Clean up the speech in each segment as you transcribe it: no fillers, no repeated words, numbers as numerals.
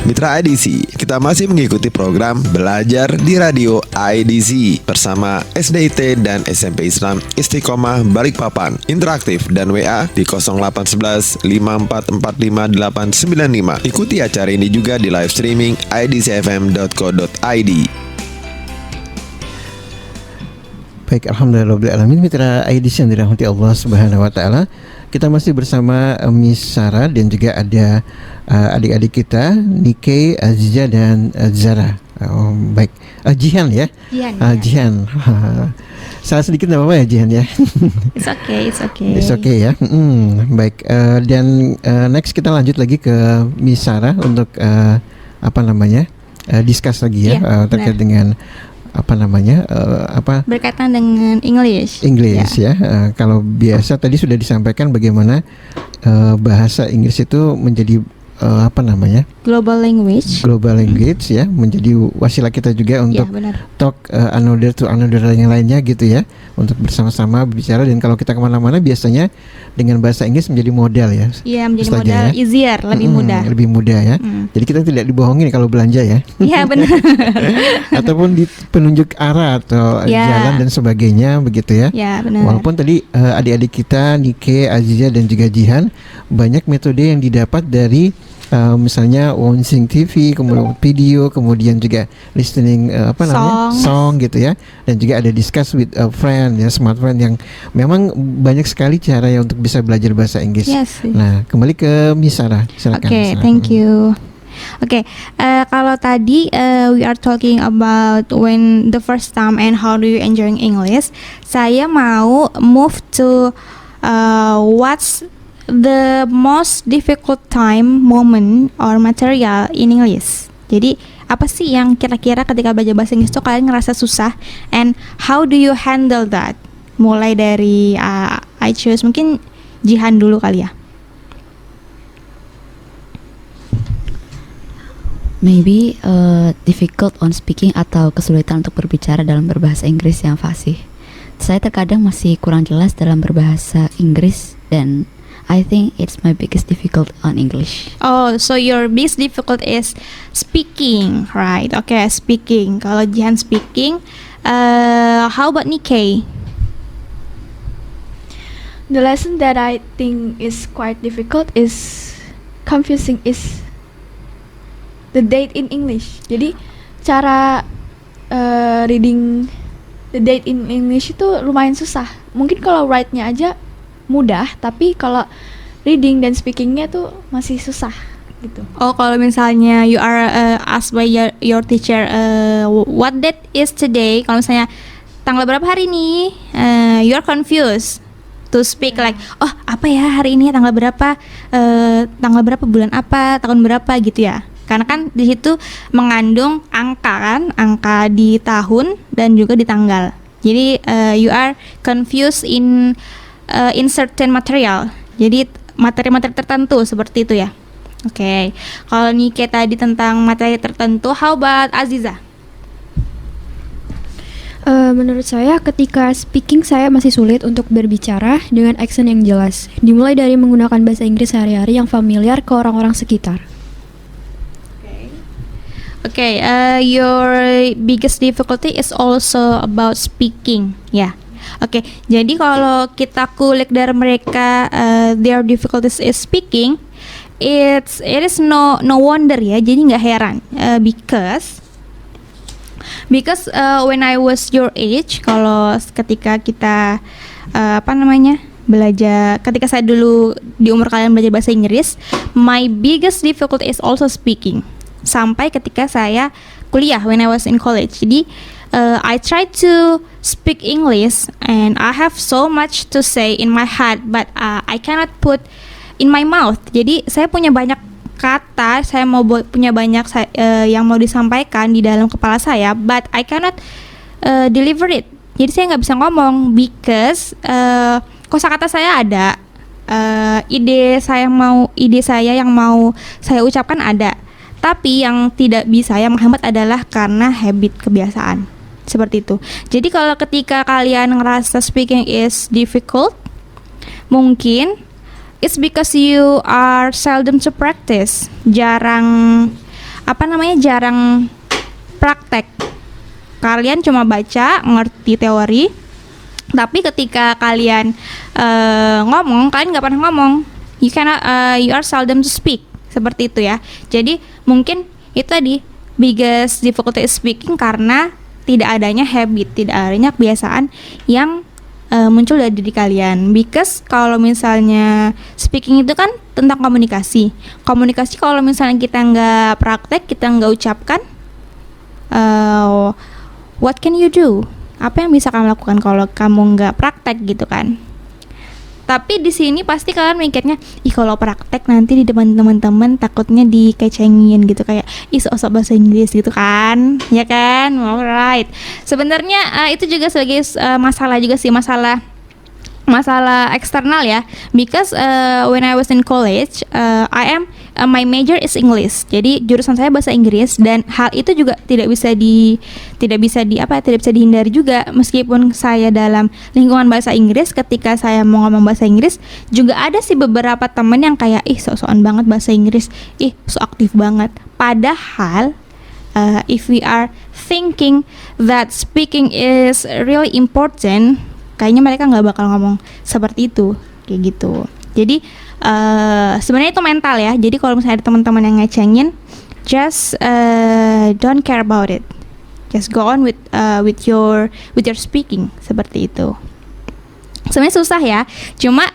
Mitra IDC, kita masih mengikuti program Belajar di Radio IDC bersama SDIT dan SMP Islam Istiqomah Balikpapan. Interaktif dan WA di 0811 5445895. Ikuti acara ini juga di live streaming idcfm.co.id. Baik, alhamdulillahirobbilalamin. Mitra IDC yang dirahmati Allah Subhanahu wa taala. Kita masih bersama Miss Sarah dan juga ada adik-adik kita Nike, Aziza dan Zara. Baik, Jihan ya. Jihan. Salah sedikit enggak apa-apa ya Jihan ya. It's okay. It's okay ya. Baik, dan next kita lanjut lagi ke Miss Sarah untuk discuss lagi ya terkait dengan berkaitan dengan English ya. Kalau biasa tadi sudah disampaikan bagaimana bahasa Inggris itu menjadi global language ya, menjadi wasilah kita juga untuk talk another to another yang lainnya gitu ya, untuk bersama-sama berbicara. Dan kalau kita kemana-mana biasanya dengan bahasa Inggris menjadi modal ya. Iya, menjadi modal ya. Easier, lebih mudah ya. Jadi kita tidak dibohongin kalau belanja ya. Iya benar. Ataupun di penunjuk arah atau jalan dan sebagainya begitu ya. Iya benar. Walaupun tadi adik-adik kita Nike, Aziza dan juga Jihan, banyak metode yang didapat dari misalnya watching TV, kemudian video, kemudian juga listening song gitu ya, dan juga ada discuss with a friend ya, smart friend, yang memang banyak sekali cara ya untuk bisa belajar bahasa Inggris. Yes. Nah, kembali ke Miss Sarah, silakan. Okay, thank you. Kalau tadi we are talking about when the first time and how do you enjoy English. Saya mau move to what's the most difficult time, moment, or material in English. Jadi apa sih yang kira-kira ketika belajar bahasa Inggris itu kalian ngerasa susah, and how do you handle that? Mulai dari I choose, mungkin Jihan dulu kali ya. Maybe difficult on speaking atau kesulitan untuk berbicara dalam berbahasa Inggris yang fasih. Saya terkadang masih kurang jelas dalam berbahasa Inggris, dan I think it's my biggest difficult on English. Oh, so your biggest difficult is speaking, right? Okay, speaking. Kalau Jihan speaking, how about Nikkei? The lesson that I think is quite difficult is confusing is the date in English. Jadi cara reading the date in English itu lumayan susah. Mungkin kalau write-nya aja mudah, tapi kalau reading dan speakingnya tuh masih susah gitu. Oh, kalau misalnya you are asked by your teacher what date is today, kalau misalnya tanggal berapa hari ini, you are confused to speak like, oh apa ya hari ini tanggal berapa, bulan apa, tahun berapa gitu ya. Karena kan di situ mengandung angka di tahun dan juga di tanggal. Jadi you are confused in certain material. Jadi materi-materi tertentu seperti itu ya. Oke. Kalau Nike tadi tentang materi tertentu, how about Aziza? Menurut saya ketika speaking saya masih sulit untuk berbicara dengan accent yang jelas. Dimulai dari menggunakan bahasa Inggris sehari-hari yang familiar ke orang-orang sekitar. Okay, your biggest difficulty is also about speaking, ya. Oke, jadi kalau kita kulik dari mereka, their difficulties is speaking, it is no wonder ya, jadi nggak heran, because when I was your age, kalau ketika kita belajar, ketika saya dulu di umur kalian belajar bahasa Inggris, my biggest difficulty is also speaking. Sampai ketika saya kuliah, when I was in college. Jadi I try to speak English and I have so much to say in my head, but I cannot put in my mouth. Jadi saya punya banyak kata, saya punya banyak yang mau disampaikan di dalam kepala saya, but I cannot deliver it. Jadi saya nggak bisa ngomong because kosakata saya ada, ide saya yang mau saya ucapkan ada. Tapi yang tidak bisa, yang menghambat adalah karena habit, kebiasaan. Seperti itu. Jadi kalau ketika kalian ngerasa speaking is difficult, mungkin it's because you are seldom to practice. Jarang jarang praktek. Kalian cuma baca, ngerti teori, tapi ketika kalian ngomong, kalian nggak pernah ngomong. You are seldom to speak, seperti itu ya. Jadi mungkin itu tadi biggest difficulty is speaking karena tidak adanya habit, tidak adanya kebiasaan yang muncul dari diri kalian. Because kalau misalnya speaking itu kan tentang komunikasi. Komunikasi kalau misalnya kita nggak praktek, kita nggak ucapkan, what can you do? Apa yang bisa kamu lakukan kalau kamu nggak praktek gitu kan? Tapi di sini pasti kalian mikirnya, kalau praktek nanti di depan teman-teman takutnya dikecengin gitu, kayak sok-sok bahasa Inggris gitu kan, ya kan? Alright. Sebenarnya itu juga sebagai masalah juga sih, masalah eksternal ya. Because when I was in college, my major is English. Jadi jurusan saya bahasa Inggris, dan hal itu juga tidak bisa dihindari juga. Meskipun saya dalam lingkungan bahasa Inggris, ketika saya mau ngomong bahasa Inggris, juga ada sih beberapa temen yang kayak sok-sokan banget bahasa Inggris, so aktif banget. Padahal if we are thinking that speaking is really important, kayaknya mereka nggak bakal ngomong seperti itu, kayak gitu. Jadi sebenarnya itu mental ya. Jadi kalau misalnya ada teman-teman yang ngecengin, just don't care about it. Just go on with your speaking, seperti itu. Sebenarnya susah ya. Cuma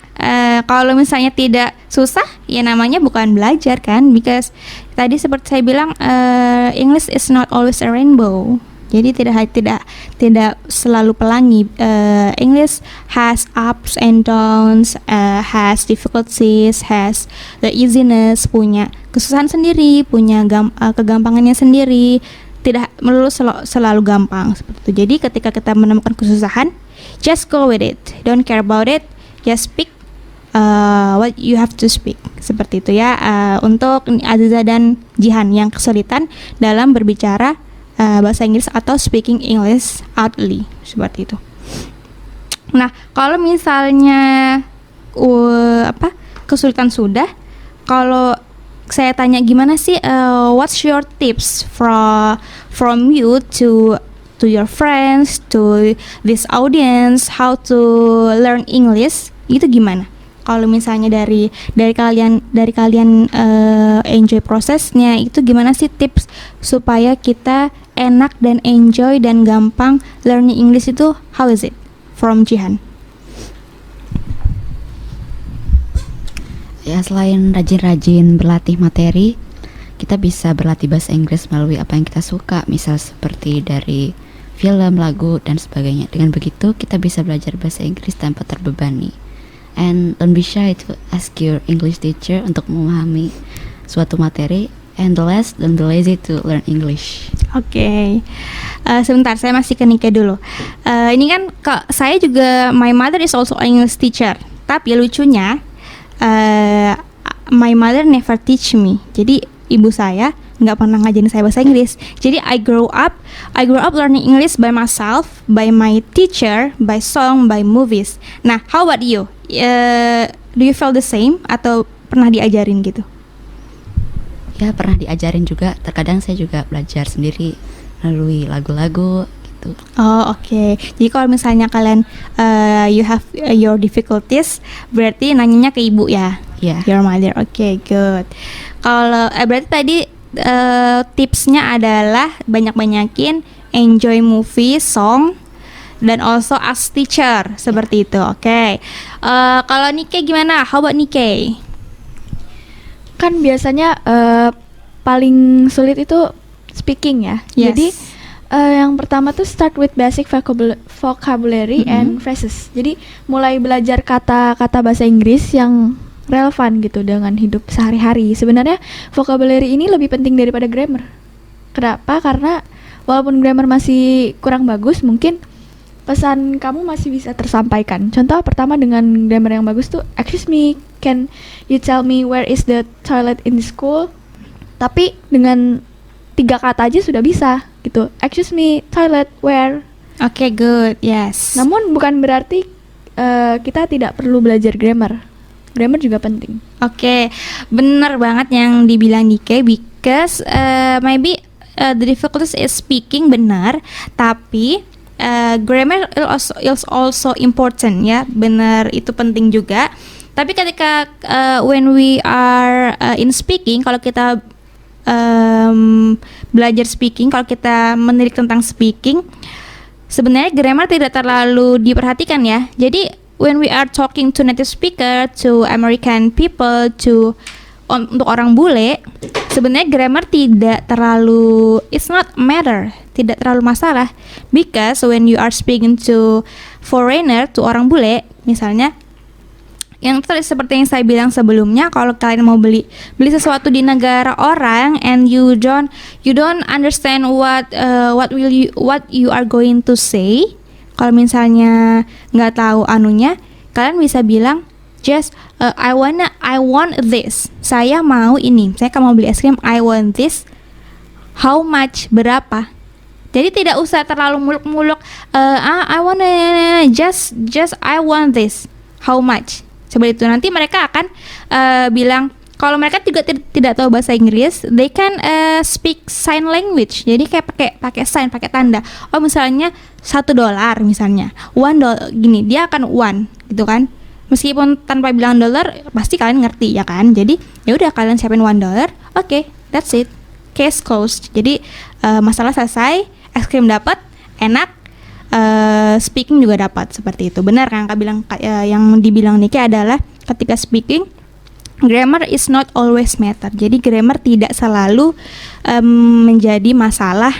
kalau misalnya tidak susah, ya namanya bukan belajar kan. Because tadi seperti saya bilang, English is not always a rainbow. Jadi tidak selalu pelangi. English has ups and downs, has difficulties, has the easiness, punya kesusahan sendiri, punya kegampangannya sendiri. Tidak melulu selalu gampang seperti itu. Jadi ketika kita menemukan kesusahan, just go with it. Don't care about it. Just speak what you have to speak. Seperti itu ya. Untuk Aziza dan Jihan yang kesulitan dalam berbicara bahasa Inggris atau speaking English outly, seperti itu. Nah, kalau misalnya kesulitan sudah, kalau saya tanya gimana sih, what's your tips from you to your friends, to this audience, how to learn English, itu gimana? Kalau misalnya dari kalian enjoy prosesnya, itu gimana sih tips supaya kita enak dan enjoy dan gampang learning English itu? How is it? From Jihan. Ya, selain rajin-rajin berlatih materi, kita bisa berlatih bahasa Inggris melalui apa yang kita suka, misal seperti dari film, lagu, dan sebagainya. Dengan begitu, kita bisa belajar bahasa Inggris tanpa terbebani. And don't be shy to ask your English teacher untuk memahami suatu materi. And the last, don't be lazy to learn English. Oke. Sebentar, saya masih ke Nike dulu. Ini kan saya juga, my mother is also English teacher. Tapi lucunya, my mother never teach me. Jadi ibu saya nggak pernah ngajarin saya bahasa Inggris. Jadi I grew up learning English by myself, by my teacher, by song, by movies. Nah, how about you? Do you feel the same atau pernah diajarin gitu? Ya, pernah diajarin juga. Terkadang saya juga belajar sendiri melalui lagu-lagu gitu. Oh, oke. Jadi kalau misalnya kalian you have your difficulties, berarti nanyanya ke ibu ya? Yeah. Your mother. Oke, good. Kalau berarti tadi tipsnya adalah banyak-banyakin enjoy movie, song, dan also ask teacher, seperti itu. Oke. Kalau Nike gimana? How about Nike? Kan biasanya paling sulit itu speaking ya. Yes. Jadi yang pertama tuh start with basic vocabulary and phrases. Jadi mulai belajar kata-kata bahasa Inggris yang relevan gitu dengan hidup sehari-hari. Sebenarnya vocabulary ini lebih penting daripada grammar. Kenapa? Karena walaupun grammar masih kurang bagus, mungkin pesan kamu masih bisa tersampaikan. Contoh pertama dengan grammar yang bagus tuh, excuse me, can you tell me where is the toilet in the school? Tapi dengan 3 kata aja sudah bisa gitu. Excuse me, toilet, where? Oke, good, yes. Namun bukan berarti kita tidak perlu belajar grammar. Grammar juga penting. Oke, benar banget yang dibilang Nike. because maybe the difficulties is speaking benar, tapi grammar is also important ya, benar itu penting juga. Tapi ketika when we are in speaking, kalau kita belajar speaking, kalau kita menilik tentang speaking, sebenarnya grammar tidak terlalu diperhatikan ya. Jadi when we are talking to native speaker, to American people, untuk orang bule, sebenarnya grammar tidak terlalu, it's not matter, tidak terlalu masalah, because when you are speaking to foreigner, to orang bule, misalnya, yang seperti yang saya bilang sebelumnya, kalau kalian mau beli sesuatu di negara orang, and you don't understand what you are going to say, kalau misalnya nggak tahu anunya, kalian bisa bilang just I want this. Saya mau ini. Saya mau beli es krim. I want this. How much? Berapa? Jadi tidak usah terlalu muluk-muluk. I want just I want this. How much? Seperti itu. Nanti mereka akan bilang, kalau mereka juga tidak tahu bahasa Inggris, they can speak sign language. Jadi kayak pakai sign, pakai tanda. Oh misalnya $1 misalnya, $1 gini, dia akan one gitu kan. Meskipun tanpa bilang dollar, pasti kalian ngerti ya kan. Jadi ya udah, kalian siapin $1. Oke, that's it. Case closed. Jadi masalah selesai, es krim dapat, enak, speaking juga dapat, seperti itu. Benar kan Kak bilang, yang dibilang Niki adalah ketika speaking, grammar is not always matter. Jadi grammar tidak selalu menjadi masalah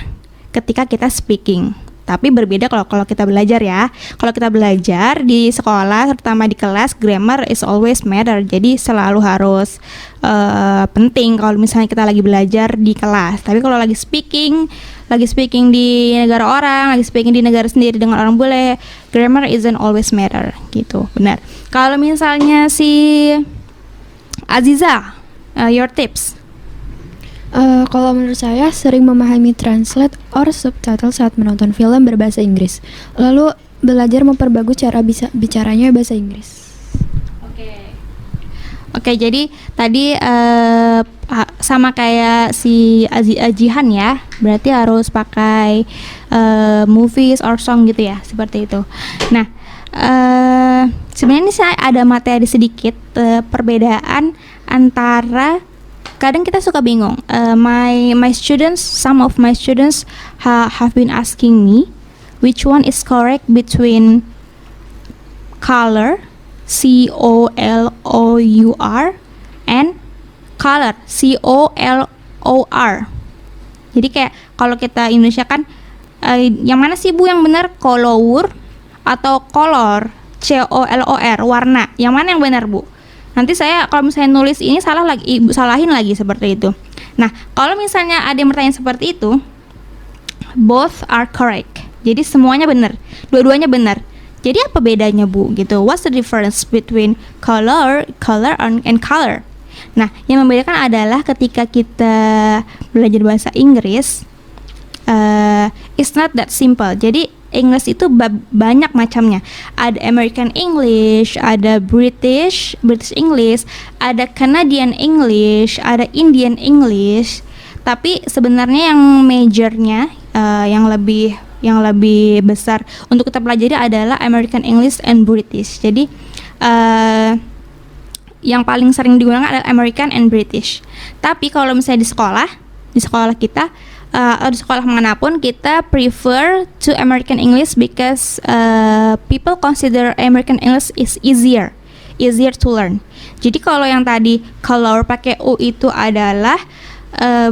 ketika kita speaking. Tapi berbeda kalau kita belajar ya. Kalau kita belajar di sekolah, terutama di kelas, grammar is always matter. Jadi selalu harus penting kalau misalnya kita lagi belajar di kelas. Tapi kalau lagi speaking di negara orang, lagi speaking di negara sendiri dengan orang bule, grammar isn't always matter gitu. Benar. Kalau misalnya si Aziza, your tips. Kalau menurut saya, sering memahami translate or subtitle saat menonton film berbahasa Inggris. Lalu belajar memperbagus cara bicaranya bahasa Inggris. Oke, jadi tadi sama kayak si Jihan ya. Berarti harus pakai movies or song gitu ya, seperti itu. Nah, sebenarnya ini saya ada materi sedikit perbedaan antara. Kadang kita suka bingung. Some of my students have been asking me which one is correct between color, COLOUR, and color, COLOR. Jadi kayak kalau kita Indonesia kan, yang mana sih Bu yang benar, color atau color, COLOR, warna. Yang mana yang benar Bu? Nanti saya kalau misalnya nulis ini salah lagi, ibu salahin lagi seperti itu. Nah, kalau misalnya ada yang bertanya seperti itu, both are correct. Jadi semuanya benar, dua-duanya benar. Jadi apa bedanya Bu? Gitu. What's the difference between color and color? Nah, yang membedakan adalah ketika kita belajar bahasa Inggris, it's not that simple. Jadi English itu banyak macamnya. Ada American English, ada British English, ada Canadian English, ada Indian English. Tapi sebenarnya yang majornya, yang lebih besar untuk kita pelajari adalah American English and British. Jadi yang paling sering digunakan adalah American and British. Tapi kalau misalnya di sekolah kita di sekolah manapun, kita prefer to American English because people consider American English is easier to learn. Jadi kalau yang tadi color pakai U itu adalah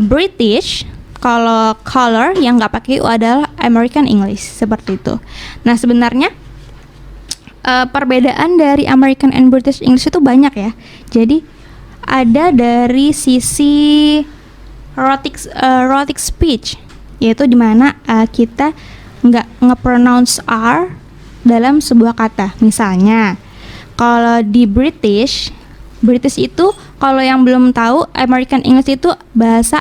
British, kalau color yang nggak pakai U adalah American English, seperti itu. Nah sebenarnya perbedaan dari American and British English itu banyak ya. Jadi ada dari sisi rhotic speech, yaitu dimana kita nggak nge-pronounce R dalam sebuah kata. Misalnya kalau di British itu, kalau yang belum tahu, American English itu bahasa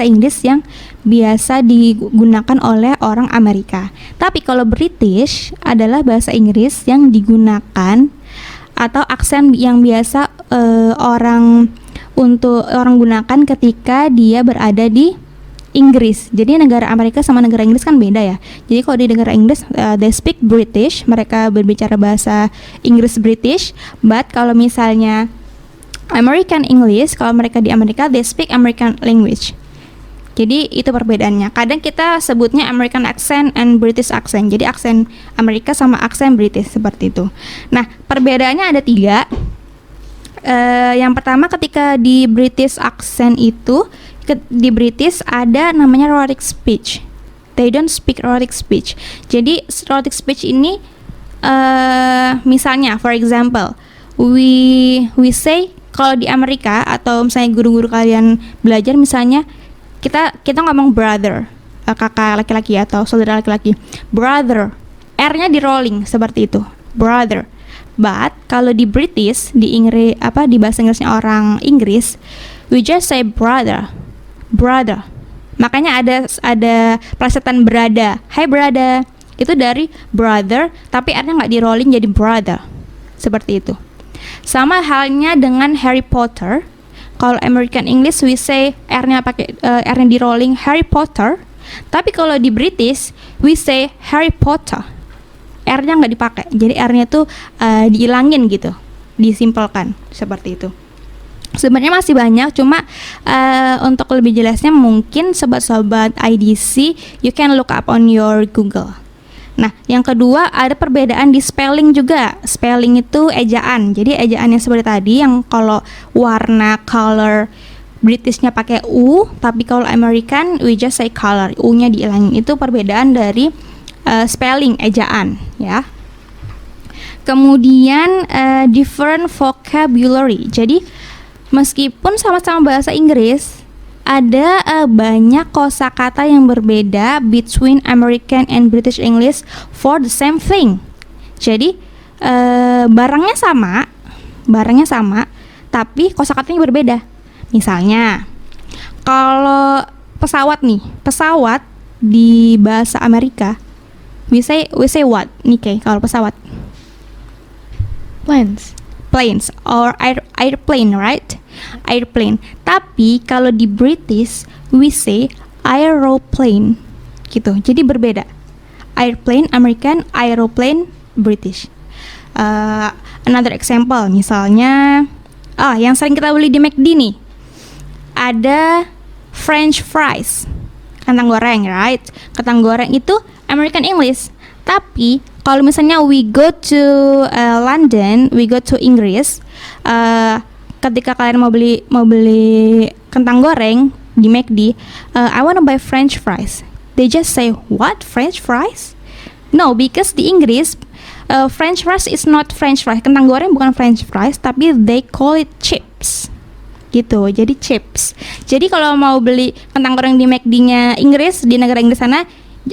Inggris yang biasa digunakan oleh orang Amerika. Tapi kalau British adalah bahasa Inggris yang digunakan atau aksen yang biasa orang untuk orang gunakan ketika dia berada di Inggris. Jadi negara Amerika sama negara Inggris kan beda ya. Jadi kalau di negara Inggris they speak British, mereka berbicara bahasa Inggris British. But kalau misalnya American English, kalau mereka di Amerika they speak American language. Jadi itu perbedaannya. Kadang kita sebutnya American accent and British accent. Jadi aksen Amerika sama aksen British seperti itu. Nah, perbedaannya ada 3. Yang pertama ketika di British accent itu di British ada namanya rhotic speech. They don't speak rhotic speech. Jadi rhotic speech ini misalnya for example we say kalau di Amerika atau misalnya guru-guru kalian belajar misalnya kita ngomong brother, kakak laki-laki atau saudara laki-laki, brother, R-nya di rolling seperti itu, brother. But kalau di British di Inggris di bahasa Inggrisnya orang Inggris, we just say brother. Makanya ada plesetan berada. Hai berada. Itu dari brother tapi R-nya nggak di rolling jadi brother. Seperti itu. Sama halnya dengan Harry Potter. Kalau American English we say R-nya pakai R-nya di rolling Harry Potter. Tapi kalau di British we say Harry Potter. R-nya nggak dipakai. Jadi R-nya tuh dihilangin gitu. Disimpelkan seperti itu. Sebenarnya masih banyak, cuma untuk lebih jelasnya mungkin sobat-sobat IDC you can look up on your Google. Nah, yang kedua ada perbedaan di spelling juga. Spelling itu ejaan. Jadi ejaan yang seperti tadi yang kalau warna color Britishnya pakai U, tapi kalau American we just say color, U-nya dihilangin. Itu perbedaan dari spelling ejaan ya. Kemudian different vocabulary. Jadi meskipun sama-sama bahasa Inggris, ada banyak kosakata yang berbeda between American and British English for the same thing. Jadi barangnya sama, tapi kosakatanya berbeda. Misalnya, kalau pesawat di bahasa Amerika, we say what? Nih kalau pesawat. Planes or airplane, right? Airplane. Tapi kalau di British we say aeroplane gitu. Jadi berbeda. Airplane American, aeroplane British. Another example misalnya yang sering kita beli di McD nih. Ada French fries. Kentang goreng, right? Kentang goreng itu American English. Tapi kalau misalnya we go to London, we go to Inggris, ketika kalian mau beli kentang goreng di McD, I wanna buy French fries. They just say what, French fries? No, because di Inggris French fries is not French fries. Kentang goreng bukan French fries, tapi they call it chips. Gitu, jadi chips. Jadi kalau mau beli kentang goreng di McD-nya Inggris, di negara Inggris sana,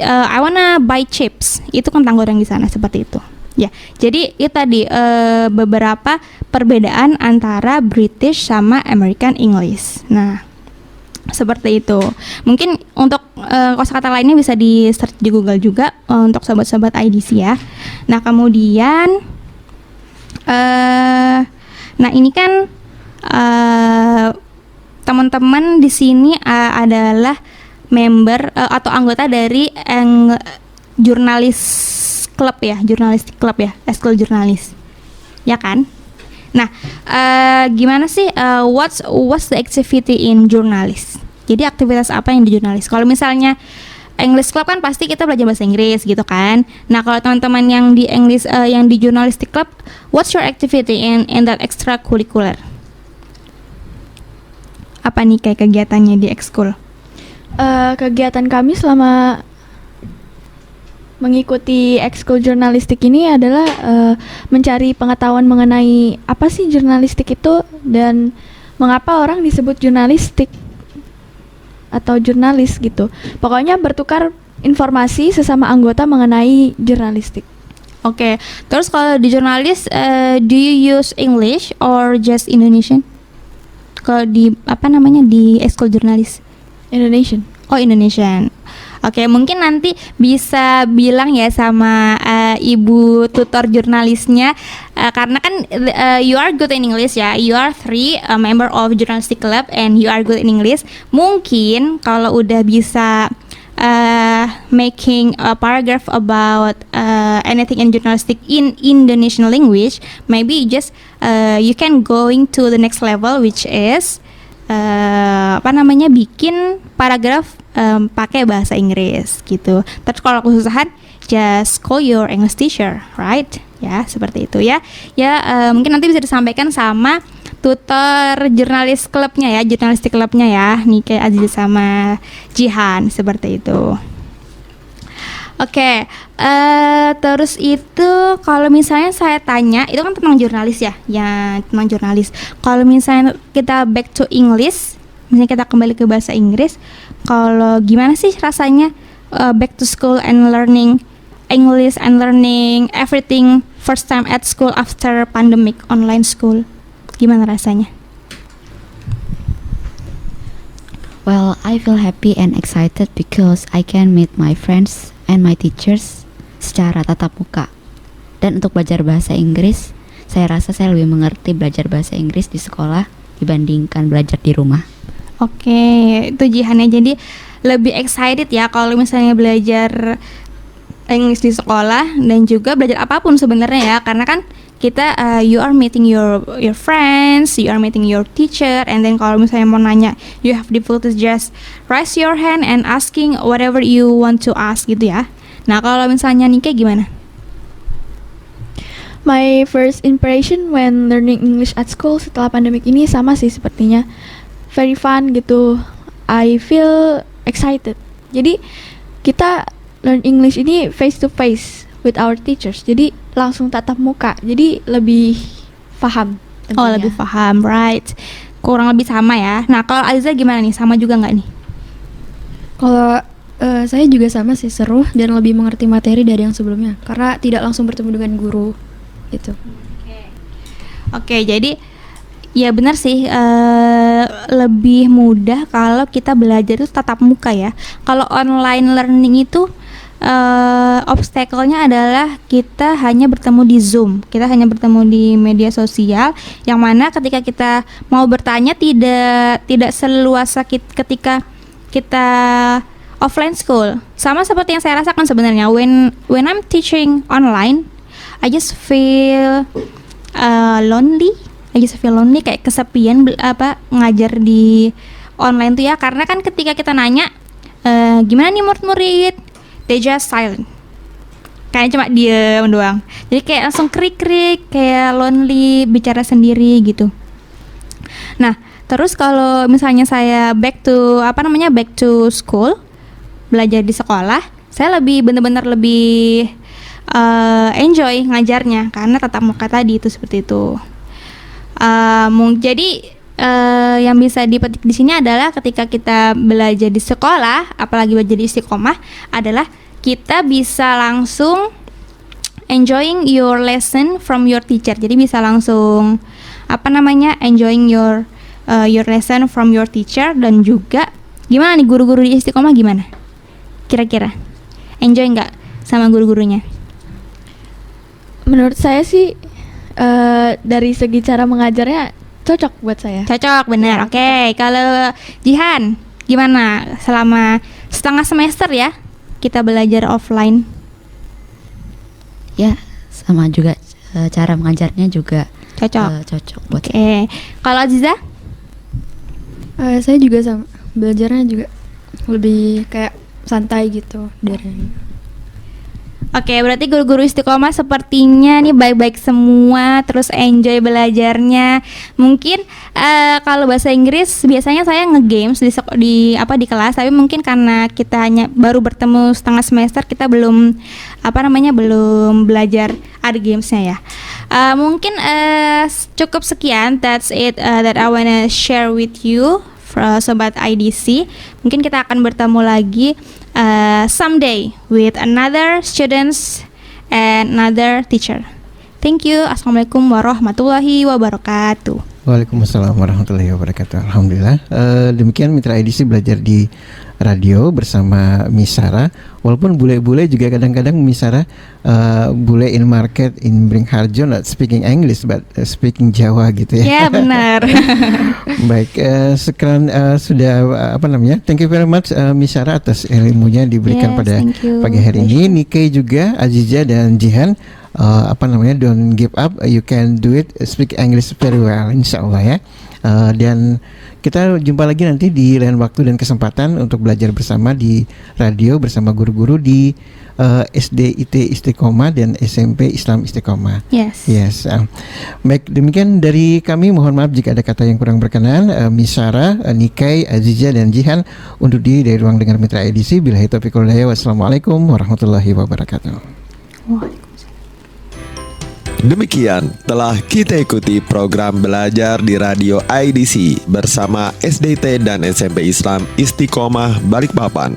I wanna buy chips. Itu kentang goreng di sana seperti itu. Ya, jadi itu tadi beberapa perbedaan antara British sama American English. Nah, seperti itu. Mungkin untuk kosakata lainnya bisa di search di Google juga untuk sobat-sobat IDC ya. Nah, kemudian nah ini kan teman-teman di sini adalah member atau anggota dari jurnalis klub ya, jurnalistik klub ya, eskul jurnalis, ya kan? Nah, gimana sih what's the activity in jurnalis? Jadi aktivitas apa yang di jurnalis? Kalau misalnya English Club kan pasti kita belajar bahasa Inggris gitu kan. Nah, kalau teman-teman yang di English yang di Journalistic Club, what's your activity in that extracurricular? Apa nih kayak kegiatannya di ekskul? Kegiatan kami selama mengikuti ekskul jurnalistik ini adalah mencari pengetahuan mengenai apa sih jurnalistik itu dan mengapa orang disebut jurnalistik atau jurnalis gitu. Pokoknya bertukar informasi sesama anggota mengenai jurnalistik. Oke. Terus kalau di jurnalis, do you use English or just Indonesian? Kalau di di ekskul jurnalis? Indonesian. Oh, Indonesian. Oke, mungkin nanti bisa bilang ya sama ibu tutor jurnalisnya, karena kan you are good in English ya, you are a member of journalistic club and you are good in English. Mungkin kalau udah bisa making a paragraph about anything in journalistic in Indonesian language, maybe just you can going to the next level, which is bikin paragraf pakai bahasa Inggris gitu. Terus kalau kesusahan, just call your English teacher, right? Ya, seperti itu ya. Ya, mungkin nanti bisa disampaikan sama tutor jurnalis klubnya ya, jurnalistik klubnya ya, Nike, Aziz sama Jihan, seperti itu. Oke, terus itu kalau misalnya saya tanya, itu kan tentang jurnalis ya, tentang jurnalis. Kalau misalnya kita back to English, misalnya kita kembali ke bahasa Inggris, kalau gimana sih rasanya back to school and learning English and learning everything first time at school after pandemic online school? Gimana rasanya? Well, I feel happy and excited because I can meet my friends and my teachers secara tatap muka. Dan untuk belajar bahasa Inggris, saya rasa saya lebih mengerti belajar bahasa Inggris di sekolah dibandingkan belajar di rumah. Oke, itu Jihannya, jadi lebih excited ya kalau misalnya belajar English di sekolah dan juga belajar apapun sebenarnya ya, karena kan kita you are meeting your friends, you are meeting your teacher, and then kalau misalnya mau nanya, you have difficulties, just raise your hand and asking whatever you want to ask gitu ya. Nah, kalau misalnya Nike gimana? My first impression when learning English at school setelah pandemik ini sama sih sepertinya, very fun gitu. I feel excited. Jadi kita learn English ini face to face with our teachers. Jadi langsung tatap muka. Jadi lebih paham. Oh, lebih paham, right? Kurang lebih sama ya. Nah, kalau Aziza gimana nih? Sama juga nggak nih? Kalau saya juga sama sih, seru dan lebih mengerti materi dari yang sebelumnya karena tidak langsung bertemu dengan guru gitu. Oke, jadi ya benar sih, lebih mudah kalau kita belajar itu tatap muka ya. Kalau online learning itu obstacle-nya adalah kita hanya bertemu di Zoom, kita hanya bertemu di media sosial, yang mana ketika kita mau bertanya tidak seluasa ketika kita offline school. Sama seperti yang saya rasakan sebenarnya when I'm teaching online, I just feel lonely. I just feel lonely, kayak kesepian ngajar di online tuh ya, karena kan ketika kita nanya gimana nih murid-murid, they just silent, kayak cuma diem doang. Jadi kayak langsung krik-krik, kayak lonely, bicara sendiri gitu. Nah, terus kalau misalnya saya back to school, belajar di sekolah, saya benar-benar lebih enjoy ngajarnya karena tatap muka tadi itu seperti itu. Jadi yang bisa dipetik di sini adalah ketika kita belajar di sekolah, apalagi belajar di Istiqomah, adalah kita bisa langsung enjoying your lesson from your teacher. Jadi bisa langsung enjoying your lesson from your teacher. Dan juga gimana nih guru-guru di Istiqomah, gimana? Kira-kira enjoy nggak sama guru-gurunya? Menurut saya sih dari segi cara mengajarnya cocok buat saya. Cocok, benar. Oke. Kalau Jihan, gimana selama setengah semester ya kita belajar offline? Ya, sama juga, cara mengajarnya juga Cocok. cocok buat saya. Oke. Kalau Aziza? Saya juga sama, belajarnya juga lebih kayak santai gitu dari. Oke, berarti guru-guru Istiqomah sepertinya nih baik-baik semua, terus enjoy belajarnya. Mungkin kalau bahasa Inggris biasanya saya nge-games di kelas, tapi mungkin karena kita hanya baru bertemu setengah semester, kita belum belum belajar ada gamesnya ya. Mungkin cukup sekian, that's it that I wanna share with you, Sobat IDC. Mungkin kita akan bertemu lagi someday with another students and another teacher. Thank you. Assalamualaikum warahmatullahi wabarakatuh. Waalaikumsalam warahmatullahi wabarakatuh. Alhamdulillah. Demikian Mitra IDC belajar di radio bersama Misara. Walaupun bule-bule juga kadang-kadang Misara bule in market in Bringharjo not speaking English but speaking Jawa gitu ya. Ya benar. Baik, sekarang sudah thank you very much Misara atas ilmunya diberikan Yes, pada thank you. pagi hari ini. Nike juga, Aziza dan Jihan, don't give up, you can do it, speak English very well insyaallah ya. Dan kita jumpa lagi nanti di lain waktu dan kesempatan untuk belajar bersama di radio bersama guru-guru di SDIT Istiqomah dan SMP Islam Istiqomah. Yes. Yes. Baik, demikian dari kami. Mohon maaf jika ada kata yang kurang berkenan. Misara, Nikai, Aziza dan Jihan undur diri dari ruang dengar Mitra edisi. Billahi taufiq wal hidayah. Wassalamualaikum warahmatullahi wabarakatuh. Demikian telah kita ikuti program belajar di radio IDC bersama SDT dan SMP Islam Istiqomah Balikpapan.